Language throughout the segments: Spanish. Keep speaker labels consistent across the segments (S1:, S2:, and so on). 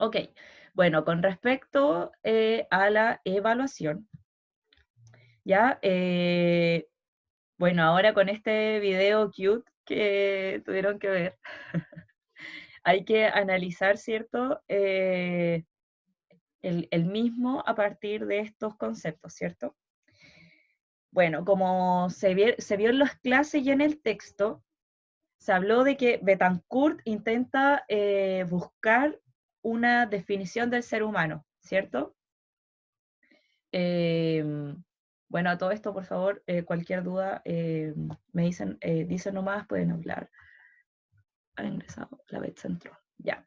S1: Ok, bueno, con respecto a la evaluación, ¿ya? Bueno, ahora con este video cute que tuvieron que ver, hay que analizar, ¿cierto? El mismo a partir de estos conceptos, ¿cierto? Bueno, como se vio en las clases y en el texto, se habló de que Betancourt intenta buscar una definición del ser humano, ¿cierto? Bueno, a todo esto, por favor, cualquier duda, me dicen nomás, pueden hablar. Ha ingresado, la vez entró, ya.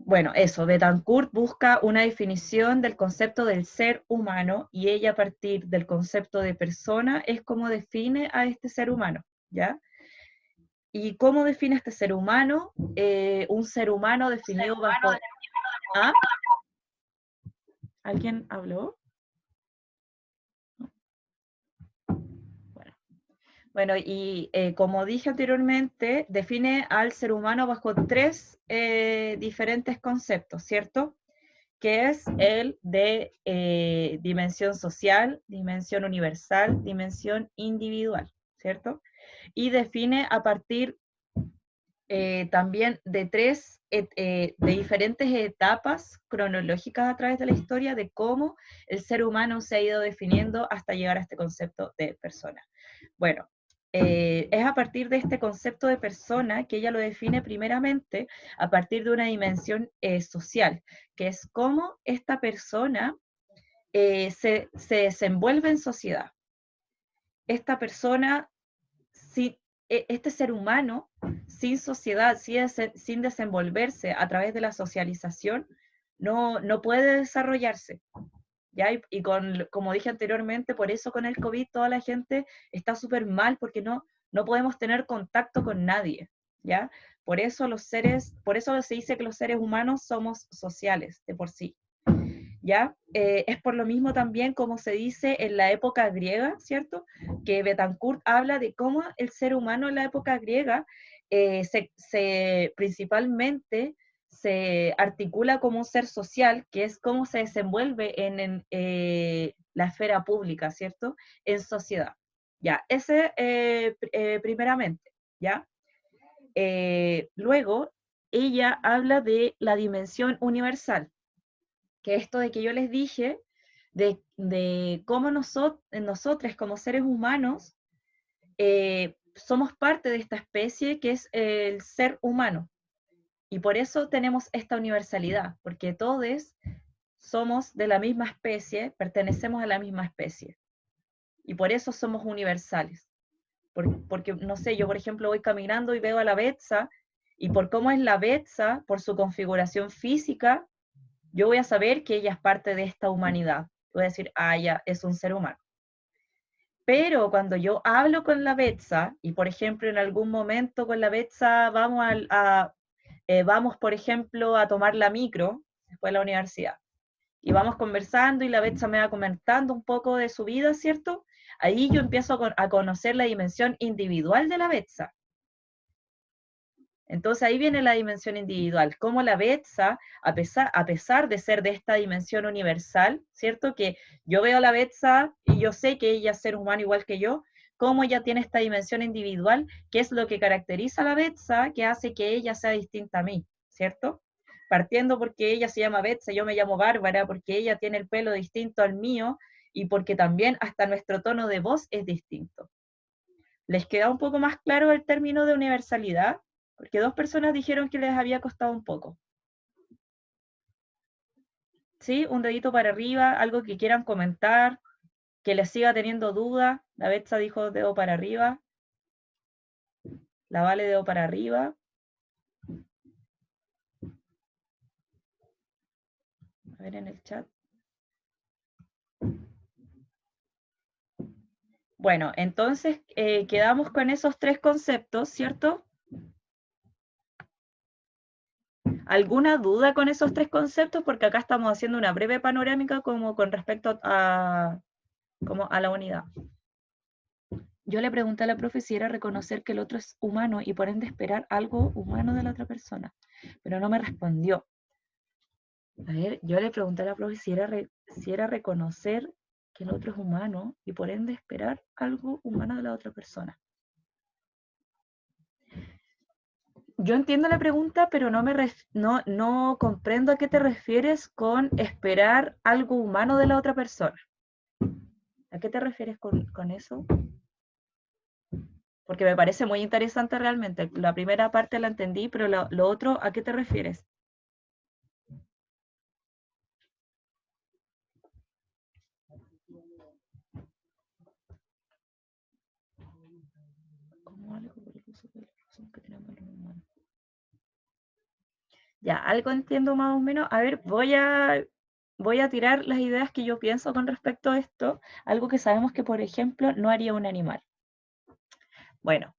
S1: Bueno, eso, Betancourt busca una definición del concepto del ser humano y ella a partir del concepto de persona es como define a este ser humano, ¿ya? ¿Y cómo define este ser humano? Un ser humano definido bajo... ¿Ah? ¿Alguien habló? Bueno, bueno y como dije anteriormente, define al ser humano bajo tres diferentes conceptos, ¿cierto? Que es el de dimensión social, dimensión universal, dimensión individual, ¿cierto? Y define a partir también de de diferentes etapas cronológicas a través de la historia de cómo el ser humano se ha ido definiendo hasta llegar a este concepto de persona. Bueno, es a partir de este concepto de persona que ella lo define primeramente a partir de una dimensión social, que es cómo esta persona se desenvuelve en sociedad. Esta persona, si, este ser humano, sin sociedad, sin desenvolverse a través de la socialización, no puede desarrollarse. ¿Ya? Como dije anteriormente, por eso con el COVID toda la gente está súper mal porque no podemos tener contacto con nadie, ¿ya? Por eso se dice que los seres humanos somos sociales de por sí, ¿ya? Es por lo mismo también como se dice en la época griega, ¿cierto? Que Betancourt habla de cómo el ser humano en la época griega principalmente se articula como un ser social, que es cómo se desenvuelve en la esfera pública, ¿cierto? En sociedad. Ya, ese primeramente, ¿ya? Luego, ella habla de la dimensión universal, que esto de que yo les dije, de cómo nosotros como seres humanos somos parte de esta especie que es el ser humano. Y por eso tenemos esta universalidad, porque todos somos de la misma especie, pertenecemos a la misma especie. Y por eso somos universales. Porque, no sé, yo por ejemplo voy caminando y veo a la Betsa, y por cómo es la Betsa, por su configuración física, yo voy a saber que ella es parte de esta humanidad. Voy a decir, ah, ya, es un ser humano. Pero cuando yo hablo con la Betsa, y por ejemplo en algún momento con la Betsa vamos, por ejemplo, a tomar la micro después de la universidad, y vamos conversando y la Betsa me va comentando un poco de su vida, ¿cierto? Ahí yo empiezo a conocer la dimensión individual de la Betsa. Entonces ahí viene la dimensión individual, cómo la Betsa, a pesar de ser de esta dimensión universal, ¿cierto? Que yo veo a la Betsa y yo sé que ella es ser humano igual que yo, cómo ella tiene esta dimensión individual, que es lo que caracteriza a la Betsa, que hace que ella sea distinta a mí, ¿cierto? Partiendo porque ella se llama Betsa, yo me llamo Bárbara, porque ella tiene el pelo distinto al mío y porque también hasta nuestro tono de voz es distinto. ¿Les queda un poco más claro el término de universalidad? Porque dos personas dijeron que les había costado un poco. ¿Sí? Un dedito para arriba, algo que quieran comentar, que les siga teniendo dudas. La Betsa dijo dedo para arriba. La Vale dedo para arriba. A ver en el chat. Bueno, entonces quedamos con esos tres conceptos, ¿cierto? ¿Alguna duda con esos tres conceptos? Porque acá estamos haciendo una breve panorámica como con respecto como a la unidad. Yo le pregunté a la profe si era reconocer que el otro es humano y por ende esperar algo humano de la otra persona, pero no me respondió. A ver, yo le pregunté a la profe si era reconocer que el otro es humano y por ende esperar algo humano de la otra persona. Yo entiendo la pregunta, pero no comprendo a qué te refieres con esperar algo humano de la otra persona. ¿A qué te refieres con eso? Porque me parece muy interesante realmente. La primera parte la entendí, pero lo otro, ¿a qué te refieres? Como algo por el uso de la razón que tenemos los humanos. Ya, algo entiendo más o menos. A ver, voy a tirar las ideas que yo pienso con respecto a esto. Algo que sabemos que, por ejemplo, no haría un animal. Bueno,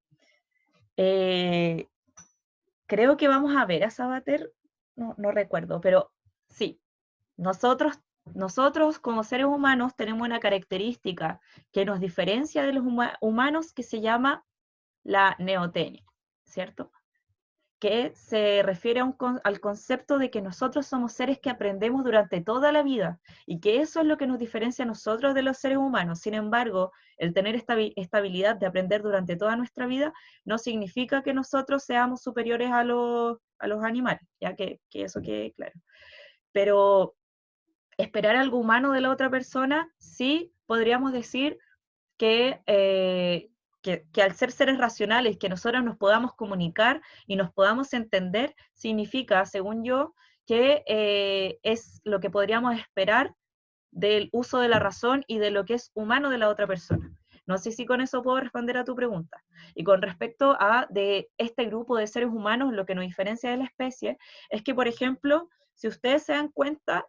S1: eh, creo que vamos a ver a Sabater, no recuerdo, pero sí, nosotros como seres humanos tenemos una característica que nos diferencia de los humanos que se llama la neotenia, ¿cierto? Que se refiere al concepto de que nosotros somos seres que aprendemos durante toda la vida y que eso es lo que nos diferencia a nosotros de los seres humanos. Sin embargo, el tener esta habilidad de aprender durante toda nuestra vida no significa que nosotros seamos superiores a los animales, ya que eso quede claro. Pero esperar algo humano de la otra persona, sí podríamos decir que, que al ser seres racionales, que nosotros nos podamos comunicar y nos podamos entender, significa, según yo, que es lo que podríamos esperar del uso de la razón y de lo que es humano de la otra persona. No sé si con eso puedo responder a tu pregunta. Y con respecto a de este grupo de seres humanos, lo que nos diferencia de la especie es que, por ejemplo, si ustedes se dan cuenta,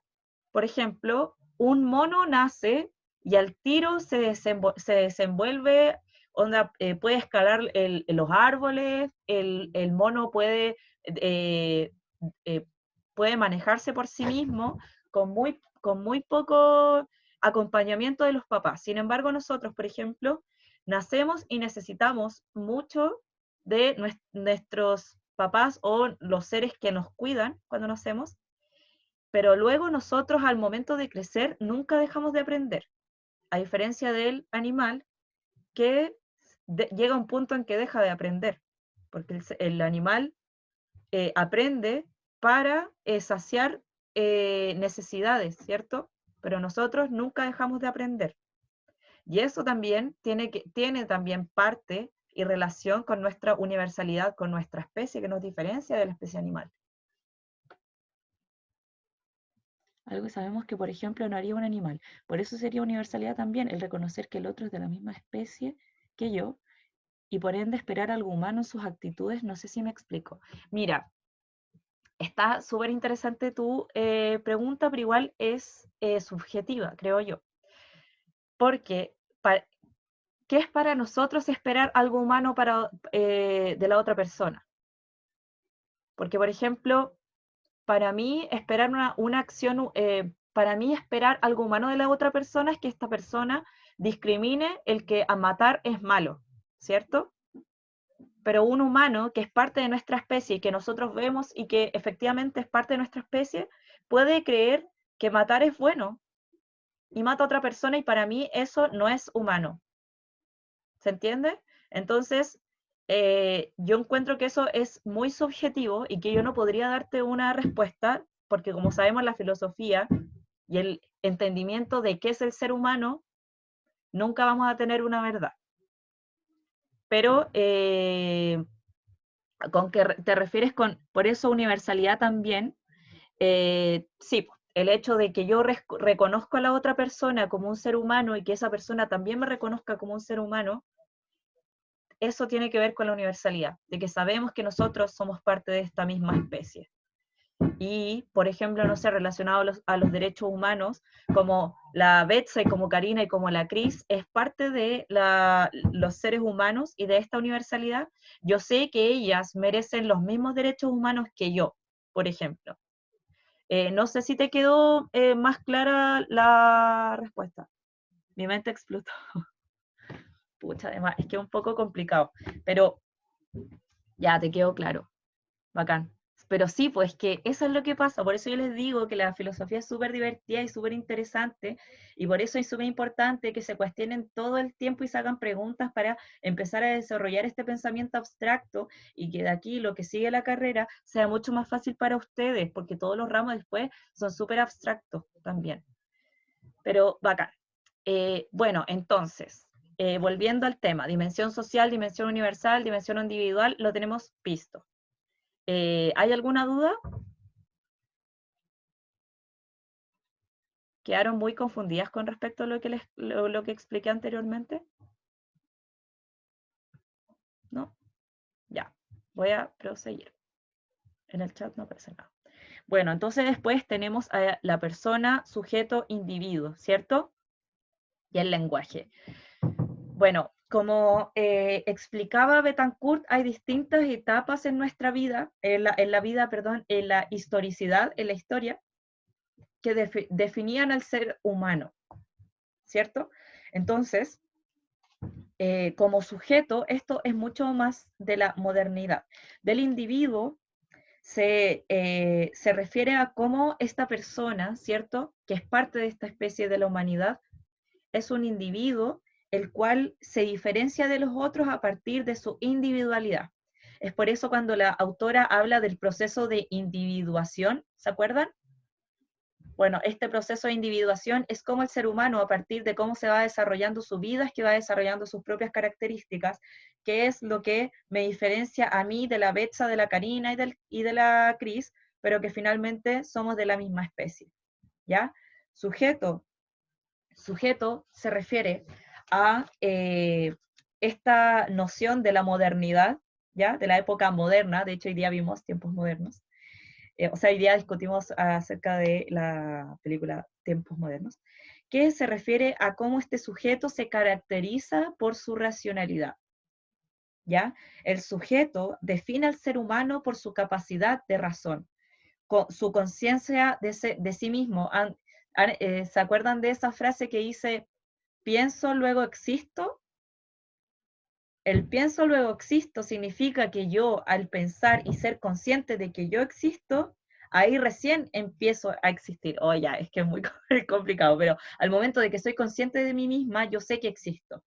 S1: por ejemplo, un mono nace y al tiro se desenvuelve, onda, puede escalar los árboles, el mono eh, eh, puede manejarse por sí mismo con muy poco acompañamiento de los papás. Sin embargo, nosotros, por ejemplo, nacemos y necesitamos mucho de nuestros papás o los seres que nos cuidan cuando nacemos, pero luego nosotros al momento de crecer nunca dejamos de aprender, a diferencia del animal que llega a un punto en que deja de aprender, porque el animal aprende para saciar necesidades, ¿cierto? Pero nosotros nunca dejamos de aprender. Y eso también tiene también parte y relación con nuestra universalidad, con nuestra especie, que nos diferencia de la especie animal. Algo que sabemos que, por ejemplo, no haría un animal. Por eso sería universalidad también el reconocer que el otro es de la misma especie que yo y por ende esperar algo humano en sus actitudes. No sé si me explico. Mira, está súper interesante tu pregunta, pero igual es subjetiva, creo yo. Porque, ¿qué es para nosotros esperar algo humano de la otra persona? Porque, por ejemplo, para mí esperar una acción, para mí esperar algo humano de la otra persona es que esta persona discrimine el que a matar es malo, ¿cierto? Pero un humano que es parte de nuestra especie y que nosotros vemos y que efectivamente es parte de nuestra especie, puede creer que matar es bueno y mata a otra persona y para mí eso no es humano. ¿Se entiende? Entonces, yo encuentro que eso es muy subjetivo y que yo no podría darte una respuesta porque como sabemos la filosofía y el entendimiento de qué es el ser humano, nunca vamos a tener una verdad. Pero con que te refieres por eso universalidad también, sí, el hecho de que yo reconozco a la otra persona como un ser humano y que esa persona también me reconozca como un ser humano, eso tiene que ver con la universalidad, de que sabemos que nosotros somos parte de esta misma especie. Y, por ejemplo, no sé, relacionado a los derechos humanos, como la Betsy, como Karina y como la Cris, es parte de los seres humanos y de esta universalidad, yo sé que ellas merecen los mismos derechos humanos que yo, por ejemplo. No sé si te quedó más clara la respuesta. Mi mente explotó. Pucha, además, es que es un poco complicado, pero ya te quedó claro. Bacán. Pero sí, pues que eso es lo que pasa, por eso yo les digo que la filosofía es súper divertida y súper interesante, y por eso es súper importante que se cuestionen todo el tiempo y se hagan preguntas para empezar a desarrollar este pensamiento abstracto, y que de aquí lo que sigue la carrera sea mucho más fácil para ustedes, porque todos los ramos después son súper abstractos también. Pero bacán. Bueno, entonces, volviendo al tema, dimensión social, dimensión universal, dimensión individual, lo tenemos visto. ¿Hay alguna duda? ¿Quedaron muy confundidas con respecto a lo que expliqué anteriormente? ¿No? Ya, voy a proseguir. En el chat no aparece nada. Bueno, entonces después tenemos a la persona, sujeto, individuo, ¿cierto? Y el lenguaje. Bueno, como explicaba Betancourt, hay distintas etapas en nuestra vida, en la historicidad, en la historia, que definían al ser humano, ¿cierto? Entonces, como sujeto, esto es mucho más de la modernidad. Del individuo se refiere a cómo esta persona, ¿cierto? Que es parte de esta especie de la humanidad, es un individuo el cual se diferencia de los otros a partir de su individualidad. Es por eso cuando la autora habla del proceso de individuación, ¿se acuerdan? Bueno, este proceso de individuación es como el ser humano, a partir de cómo se va desarrollando su vida, es que va desarrollando sus propias características, que es lo que me diferencia a mí de la Betsa, de la Karina y de la Cris, pero que finalmente somos de la misma especie, ¿ya? Sujeto. Sujeto se refiere a esta noción de la modernidad, ¿ya? De la época moderna, de hecho hoy día vimos tiempos modernos, o sea, hoy día discutimos acerca de la película Tiempos Modernos, que se refiere a cómo este sujeto se caracteriza por su racionalidad, ¿ya? El sujeto define al ser humano por su capacidad de razón, su conciencia de sí mismo. ¿Se acuerdan de esa frase que dice, pienso, luego existo? El pienso, luego existo significa que yo, al pensar y ser consciente de que yo existo, ahí recién empiezo a existir. Oh, ya, es que es muy complicado, pero al momento de que soy consciente de mí misma, yo sé que existo.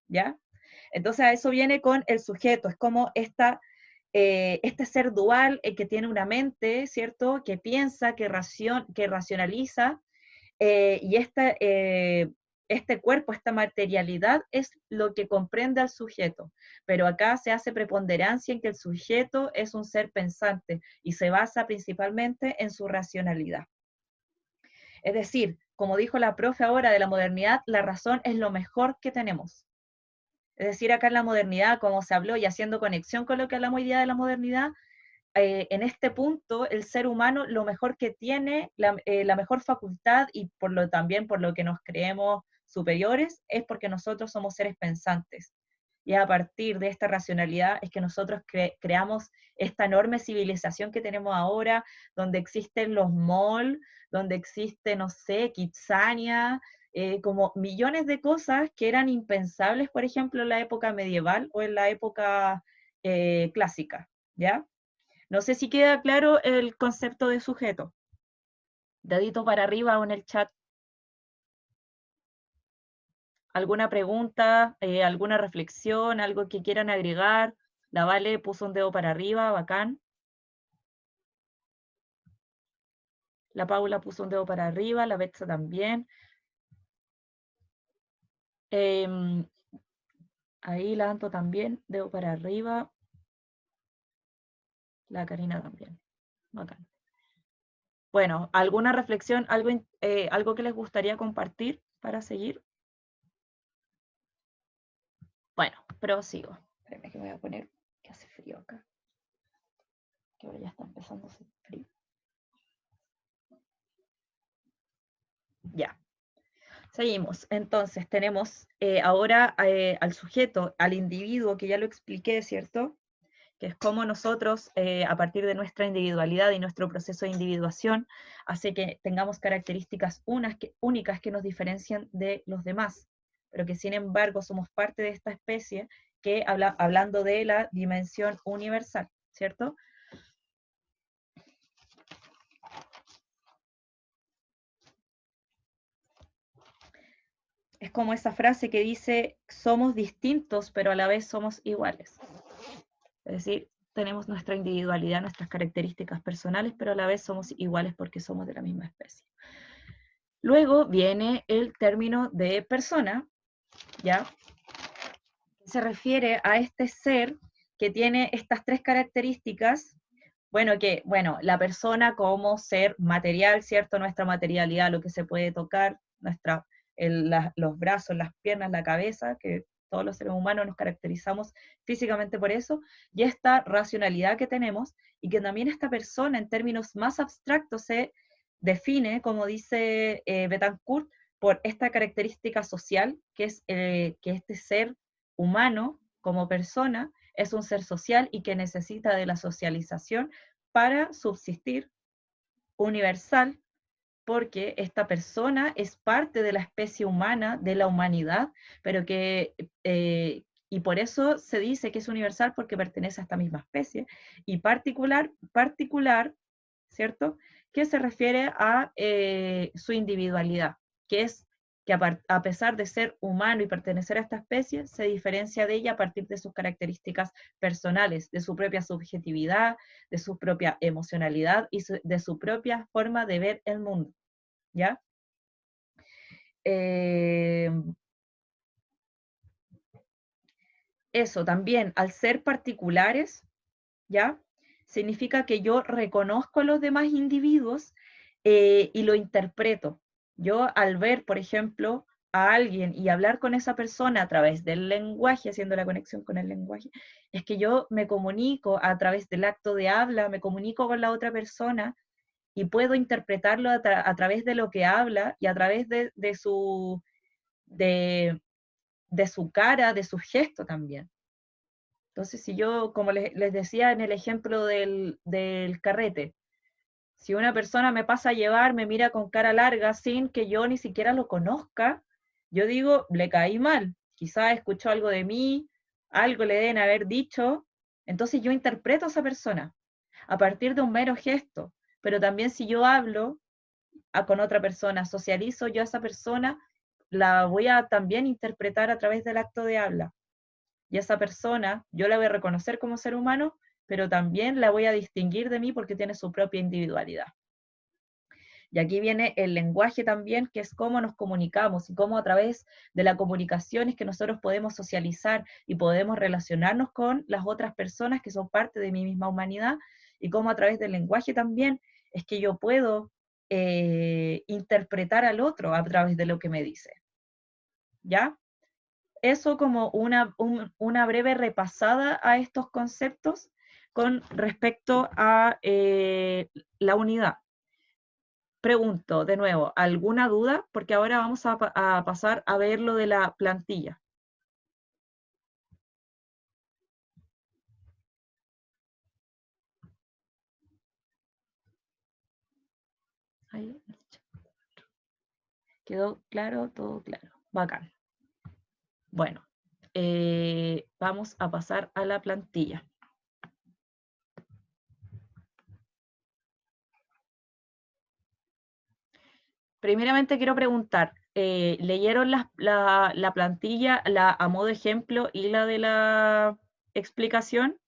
S1: ¿Ya? Entonces a eso viene con el sujeto, es como este ser dual que tiene una mente, ¿cierto? Que piensa, que racionaliza, y este cuerpo, esta materialidad es lo que comprende al sujeto, pero acá se hace preponderancia en que el sujeto es un ser pensante y se basa principalmente en su racionalidad. Es decir, como dijo la profe ahora de la modernidad, la razón es lo mejor que tenemos. Es decir, acá en la modernidad, como se habló y haciendo conexión con lo que hablamos hoy día de la modernidad, en este punto el ser humano lo mejor que tiene, la mejor facultad y también por lo que nos creemos superiores, es porque nosotros somos seres pensantes. Y a partir de esta racionalidad es que nosotros creamos esta enorme civilización que tenemos ahora, donde existen los malls, donde existe, no sé, Kitsania, como millones de cosas que eran impensables, por ejemplo, en la época medieval o en la época clásica, ¿ya? No sé si queda claro el concepto de sujeto. Dedito para arriba o en el chat. ¿Alguna pregunta, alguna reflexión, algo que quieran agregar? La Vale puso un dedo para arriba, bacán. La Paula puso un dedo para arriba, la Betsa también. Ahí la Anto también, dedo para arriba. La Karina también. Bacán. Bueno, ¿alguna reflexión, algo que les gustaría compartir para seguir? Bueno, prosigo. Espérenme que voy a poner, que hace frío acá. Que ahora ya está empezando a hacer frío. Ya. Seguimos. Entonces, tenemos ahora al sujeto, al individuo, que ya lo expliqué, ¿cierto? Que es como nosotros, a partir de nuestra individualidad y nuestro proceso de individuación, hace que tengamos características únicas que nos diferencian de los demás, pero que sin embargo somos parte de esta especie que hablando de la dimensión universal, ¿cierto? Es como esa frase que dice, somos distintos, pero a la vez somos iguales. Es decir, tenemos nuestra individualidad, nuestras características personales, pero a la vez somos iguales porque somos de la misma especie. Luego viene el término de persona, ¿ya? Se refiere a este ser que tiene estas tres características. Bueno, la persona como ser material, ¿cierto? Nuestra materialidad, lo que se puede tocar, los brazos, las piernas, la cabeza, que todos los seres humanos nos caracterizamos físicamente por eso, y esta racionalidad que tenemos, y que también esta persona en términos más abstractos se define, como dice Betancourt, por esta característica social, que es que este ser humano como persona es un ser social y que necesita de la socialización para subsistir, universal, porque esta persona es parte de la especie humana, de la humanidad, pero y por eso se dice que es universal porque pertenece a esta misma especie, y particular, ¿cierto? Que se refiere a su individualidad, que es que a pesar de ser humano y pertenecer a esta especie, se diferencia de ella a partir de sus características personales, de su propia subjetividad, de su propia emocionalidad y de su propia forma de ver el mundo, ¿ya? Eh, Eso también, al ser particulares, ¿ya? Significa que yo reconozco a los demás individuos y lo interpreto. Yo al ver, por ejemplo, a alguien y hablar con esa persona a través del lenguaje, haciendo la conexión con el lenguaje, es que yo me comunico a través del acto de habla, me comunico con la otra persona y puedo interpretarlo a través de lo que habla y a través de, de su cara, de su gesto también. Entonces, si yo, como les decía en el ejemplo del carrete, si una persona me pasa a llevar, me mira con cara larga sin que yo ni siquiera lo conozca, yo digo, le caí mal, quizás escuchó algo de mí, algo le deben haber dicho, entonces yo interpreto a esa persona a partir de un mero gesto, pero también si yo hablo con otra persona, socializo, yo a esa persona la voy a también interpretar a través del acto de habla. Y esa persona, yo la voy a reconocer como ser humano, pero también la voy a distinguir de mí porque tiene su propia individualidad. Y aquí viene el lenguaje también, que es cómo nos comunicamos y cómo a través de la comunicación es que nosotros podemos socializar y podemos relacionarnos con las otras personas que son parte de mi misma humanidad y cómo a través del lenguaje también es que yo puedo interpretar al otro a través de lo que me dice. ¿Ya? Eso como una breve repasada a estos conceptos con respecto a la unidad. Pregunto de nuevo, ¿alguna duda? Porque ahora vamos a pasar a ver lo de la plantilla. Ahí. ¿Quedó claro? Todo claro. Bacán. Bueno, vamos a pasar a la plantilla. Primeramente quiero preguntar, ¿leyeron la plantilla, a modo ejemplo y la de la explicación?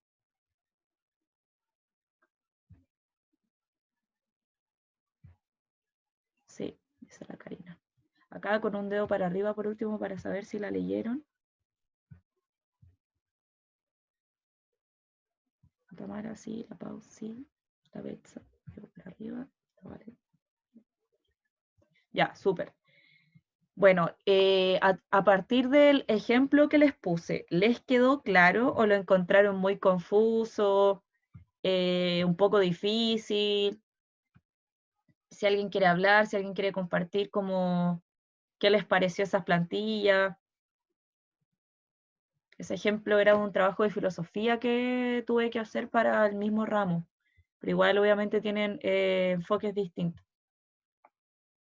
S1: Sí, dice la Karina. Acá con un dedo para arriba por último para saber si la leyeron. La Tamara sí, la Pau sí, la Betsa, dedo para arriba. Vale. Ya, súper. Bueno, a partir del ejemplo que les puse, ¿les quedó claro o lo encontraron muy confuso, un poco difícil? Si alguien quiere hablar, si alguien quiere compartir como qué les pareció esas plantillas. Ese ejemplo era un trabajo de filosofía que tuve que hacer para el mismo ramo, pero igual obviamente tienen enfoques distintos.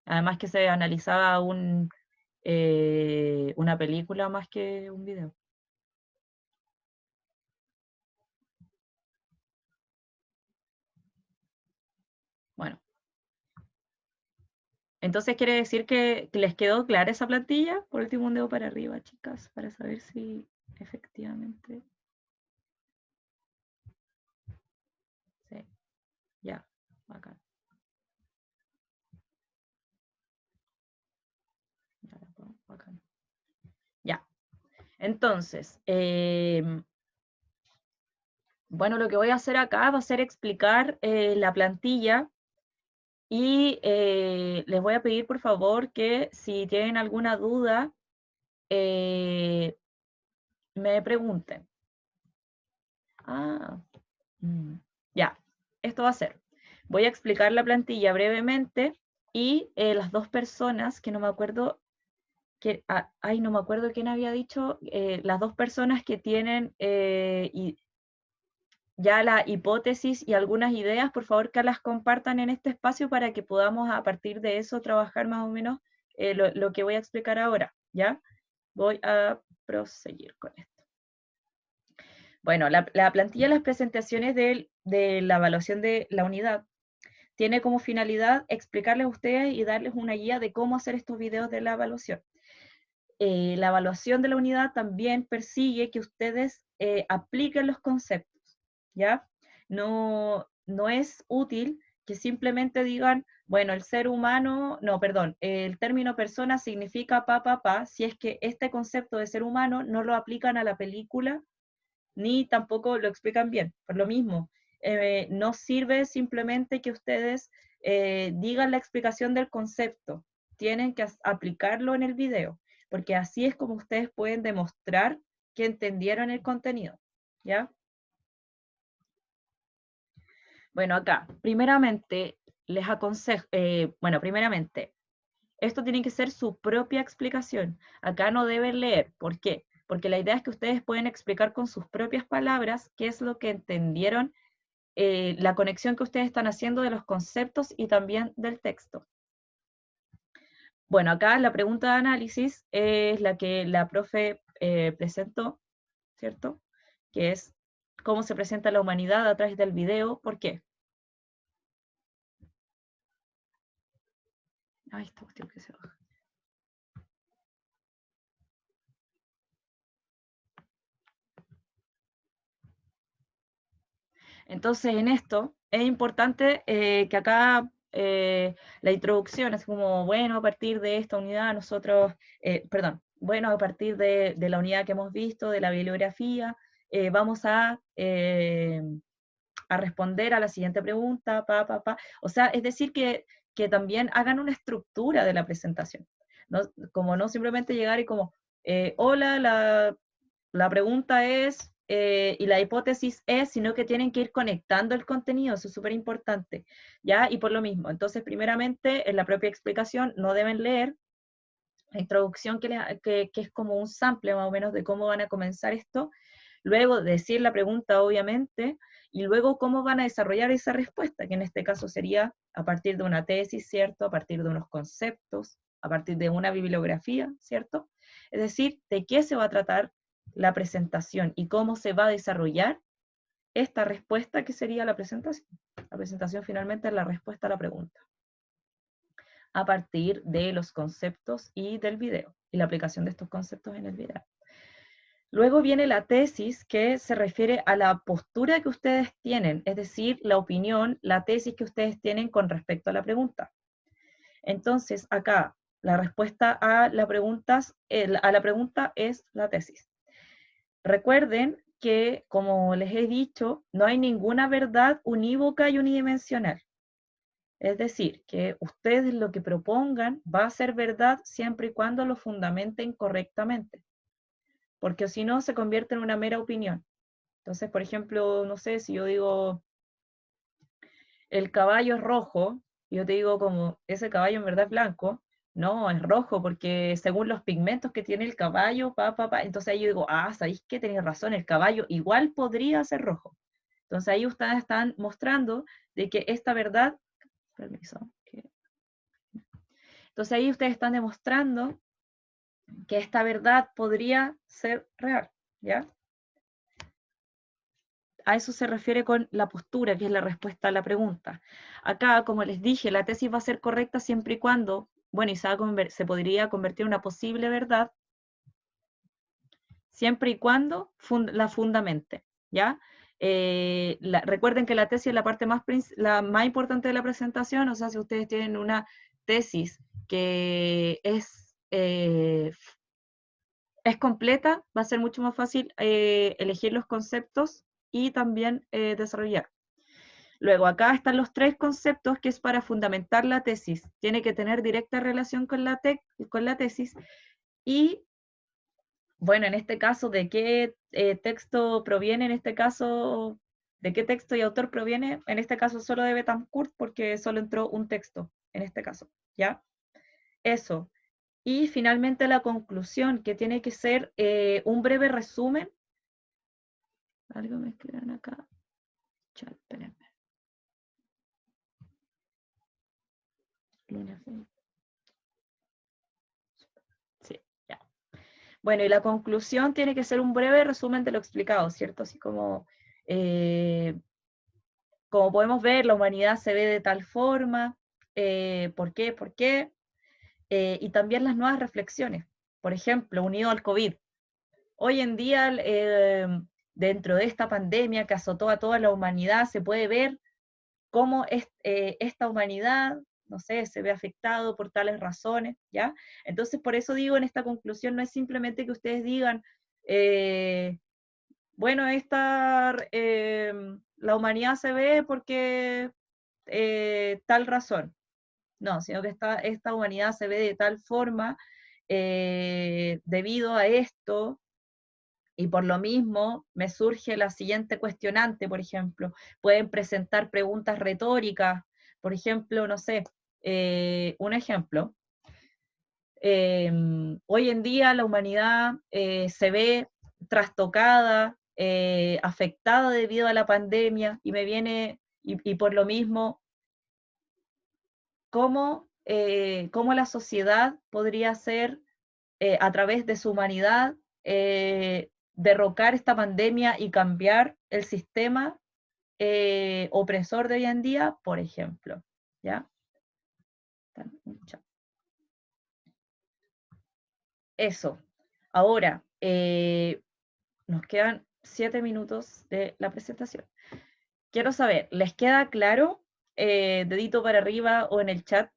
S1: Además que se analizaba una película más que un video. Bueno, Entonces quiere decir que les quedó clara esa plantilla. Por último, un dedo para arriba, chicas, para saber si efectivamente... Sí, ya, bacán. Bacán. Ya, entonces, bueno, lo que voy a hacer acá va a ser explicar la plantilla y les voy a pedir por favor que si tienen alguna duda, me pregunten. Ah, ya, esto va a ser. Voy a explicar la plantilla brevemente y las dos personas, que no me acuerdo, ay, no me acuerdo quién había dicho, las dos personas que tienen ya la hipótesis y algunas ideas, por favor que las compartan en este espacio para que podamos a partir de eso trabajar más o menos lo que voy a explicar ahora, ¿ya? Voy a proseguir con esto. Bueno, la plantilla de las presentaciones de la evaluación de la unidad tiene como finalidad explicarles a ustedes y darles una guía de cómo hacer estos videos de la evaluación. La evaluación de la unidad también persigue que ustedes apliquen los conceptos, ¿ya? No es útil que simplemente digan, bueno, el ser humano, no, perdón, el término persona significa pa, si es que este concepto de ser humano no lo aplican a la película ni tampoco lo explican bien. Por lo mismo, no sirve simplemente que ustedes digan la explicación del concepto, tienen que aplicarlo en el video, porque así es como ustedes pueden demostrar que entendieron el contenido, ¿ya? Bueno, acá, primeramente, les aconsejo, bueno, primeramente, esto tiene que ser su propia explicación. Acá no deben leer. ¿Por qué? Porque la idea es que ustedes pueden explicar con sus propias palabras qué es lo que entendieron, la conexión que ustedes están haciendo de los conceptos y también del texto. Bueno, acá la pregunta de análisis es la que la profe presentó, ¿cierto? Que es cómo se presenta la humanidad a través del video. ¿Por qué? Ay, esta cuestión que se baja. Entonces, en esto es importante que acá la introducción es como, bueno, a partir de esta unidad nosotros, perdón, bueno, a partir de la unidad que hemos visto, de la bibliografía, vamos a responder a la siguiente pregunta, O sea, es decir, que también hagan una estructura de la presentación, ¿no? Como no simplemente llegar y como, hola, la pregunta es, y la hipótesis es, sino que tienen que ir conectando el contenido, eso es súper importante, ¿ya? Y por lo mismo, entonces, primeramente, en la propia explicación no deben leer la introducción que es como un sample más o menos de cómo van a comenzar esto, luego decir la pregunta, obviamente, y luego cómo van a desarrollar esa respuesta, que en este caso sería a partir de una tesis, ¿cierto? A partir de unos conceptos, a partir de una bibliografía, ¿cierto? Es decir, de qué se va a tratar la presentación y cómo se va a desarrollar esta respuesta que sería la presentación. La presentación finalmente es la respuesta a la pregunta, a partir de los conceptos y del video, y la aplicación de estos conceptos en el video. Luego viene la tesis, que se refiere a la postura que ustedes tienen, es decir, la opinión, la tesis que ustedes tienen con respecto a la pregunta. Entonces, acá, la respuesta a la pregunta es la tesis. Recuerden que, como les he dicho, no hay ninguna verdad unívoca y unidimensional. Es decir, que ustedes lo que propongan va a ser verdad siempre y cuando lo fundamenten correctamente, porque si no se convierte en una mera opinión. Entonces, por ejemplo, no sé, si yo digo, el caballo es rojo, y yo te digo como, ese caballo en verdad es blanco, no, es rojo porque según los pigmentos que tiene el caballo, entonces ahí yo digo, ¿sabéis qué? Tenéis razón, el caballo igual podría ser rojo. Entonces ahí ustedes están mostrando de que esta verdad, permiso, entonces ahí ustedes están demostrando que esta verdad podría ser real, ¿ya? a eso se refiere con la postura, que es la respuesta a la pregunta. Acá, como les dije, la tesis va a ser correcta siempre y cuando, bueno, y se podría convertir en una posible verdad, siempre y cuando la fundamente, ¿ya? Recuerden que la tesis es la parte la más importante de la presentación, o sea, si ustedes tienen una tesis que es completa, va a ser mucho más fácil elegir los conceptos y también desarrollar. Luego, acá están los 3 conceptos que es para fundamentar la tesis. Tiene que tener directa relación con la tesis y, bueno, en este caso, ¿de qué texto proviene? En este caso, ¿de qué texto y autor proviene? En este caso solo de Betancourt porque solo entró un texto, en este caso, ¿ya? Eso. Y finalmente la conclusión, que tiene que ser un breve resumen. Algo me escribieron acá. Chat, espérenme. Lunes. Sí, ya. Bueno, y la conclusión tiene que ser un breve resumen de lo explicado, ¿cierto? Así como podemos ver, la humanidad se ve de tal forma, ¿por qué? ¿Por qué? Y también las nuevas reflexiones. Por ejemplo, unido al COVID. Hoy en día, dentro de esta pandemia que azotó a toda la humanidad, se puede ver cómo esta humanidad, no sé, se ve afectado por tales razones, ¿ya? Entonces, por eso digo, en esta conclusión no es simplemente que ustedes digan, bueno, la humanidad se ve porque tal razón. No, sino que esta humanidad se ve de tal forma debido a esto, y por lo mismo me surge la siguiente cuestionante, por ejemplo. Pueden presentar preguntas retóricas, por ejemplo, no sé, un ejemplo. Hoy en día la humanidad se ve trastocada, afectada debido a la pandemia, y por lo mismo, ¿cómo la sociedad podría ser, a través de su humanidad, derrocar esta pandemia y cambiar el sistema opresor de hoy en día, por ejemplo? ¿Ya? Eso. Ahora, nos quedan 7 minutos de la presentación. Quiero saber, ¿les queda claro? Dedito para arriba o en el chat.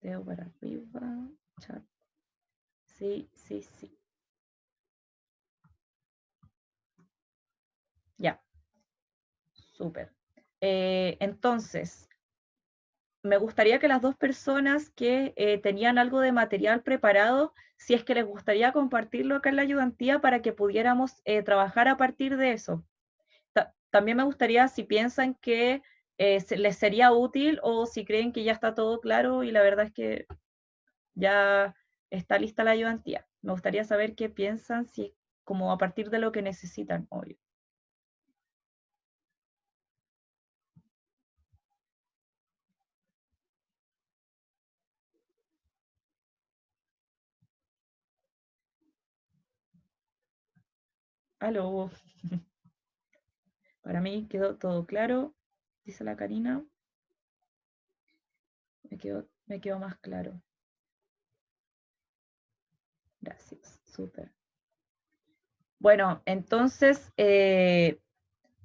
S1: Dedo para arriba, chat. Sí, sí, sí. Ya, súper. Entonces, me gustaría que las dos personas que tenían algo de material preparado, si es que les gustaría compartirlo acá en la ayudantía para que pudiéramos trabajar a partir de eso. También me gustaría si piensan que les sería útil o si creen que ya está todo claro y la verdad es que ya está lista la ayudantía. Me gustaría saber qué piensan, si como a partir de lo que necesitan hoy. Aló. Para mí quedó todo claro, dice la Karina. Me quedó más claro. Gracias, súper. Bueno, entonces,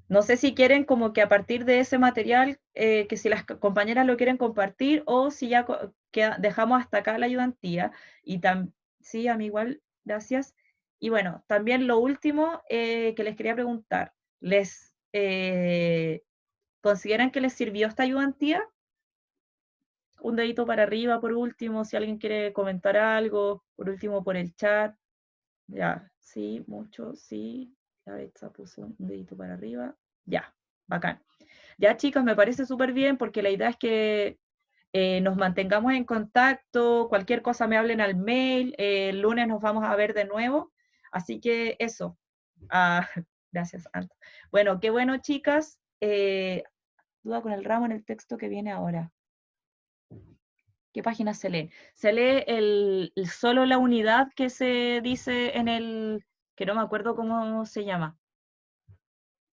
S1: no sé si quieren como que a partir de ese material, que si las compañeras lo quieren compartir o si ya dejamos hasta acá la ayudantía. Sí, a mí igual, gracias. Y bueno, también lo último que les quería preguntar, ¿consideran que les sirvió esta ayudantía? Un dedito para arriba por último, si alguien quiere comentar algo, por último por el chat. Ya, sí, mucho, sí. La Betsa puso un dedito para arriba. Ya, bacán. Ya, chicas, me parece súper bien porque la idea es que nos mantengamos en contacto, cualquier cosa me hablen al mail, el lunes nos vamos a ver de nuevo. Así que eso. Ah, gracias, Anto. Bueno, qué bueno, chicas. Duda con el ramo en el texto que viene ahora. ¿Qué página se lee? Se lee solo la unidad que se dice en el, que no me acuerdo cómo se llama.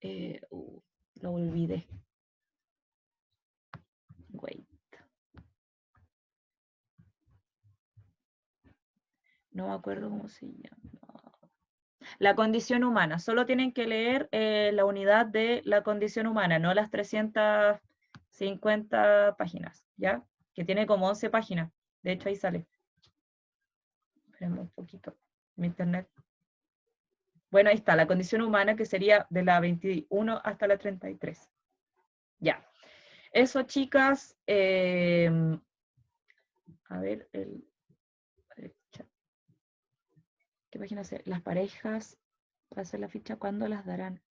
S1: Lo olvidé. Wait. No me acuerdo cómo se llama. La condición humana. Solo tienen que leer la unidad de la condición humana, no las 350 páginas, ¿ya? Que tiene como 11 páginas. De hecho, ahí sale. Espérenme un poquito. Mi internet. Bueno, ahí está, la condición humana, que sería de la 21 hasta la 33. Ya. Eso, chicas. A ver, ¿qué página se? Las parejas, para hacer la ficha, ¿cuándo las darán?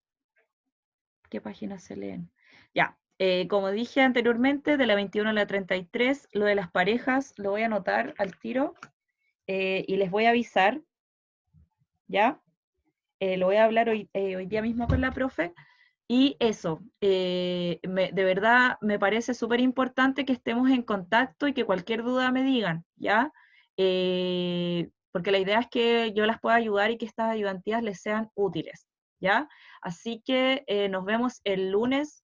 S1: ¿Qué páginas se leen? Ya. Como dije anteriormente, de la 21 a la 33, lo de las parejas lo voy a anotar al tiro y les voy a avisar, ¿ya? Lo voy a hablar hoy día mismo con la profe. Y eso, de verdad me parece súper importante que estemos en contacto y que cualquier duda me digan, ¿ya? Porque la idea es que yo las pueda ayudar y que estas ayudantías les sean útiles, ¿ya? Así que nos vemos el lunes.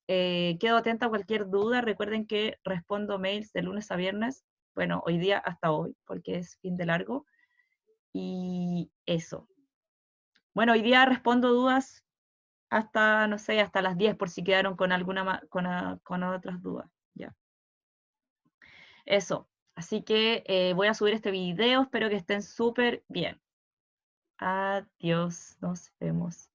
S1: Quedo atenta a cualquier duda. Recuerden que respondo mails de lunes a viernes. Bueno, hoy día hasta hoy, porque es fin de largo. Y eso. Bueno, hoy día respondo dudas hasta, no sé, hasta las 10 por si quedaron con alguna con otras dudas. Ya. Eso. Así que voy a subir este video, espero que estén súper bien. Adiós, nos vemos.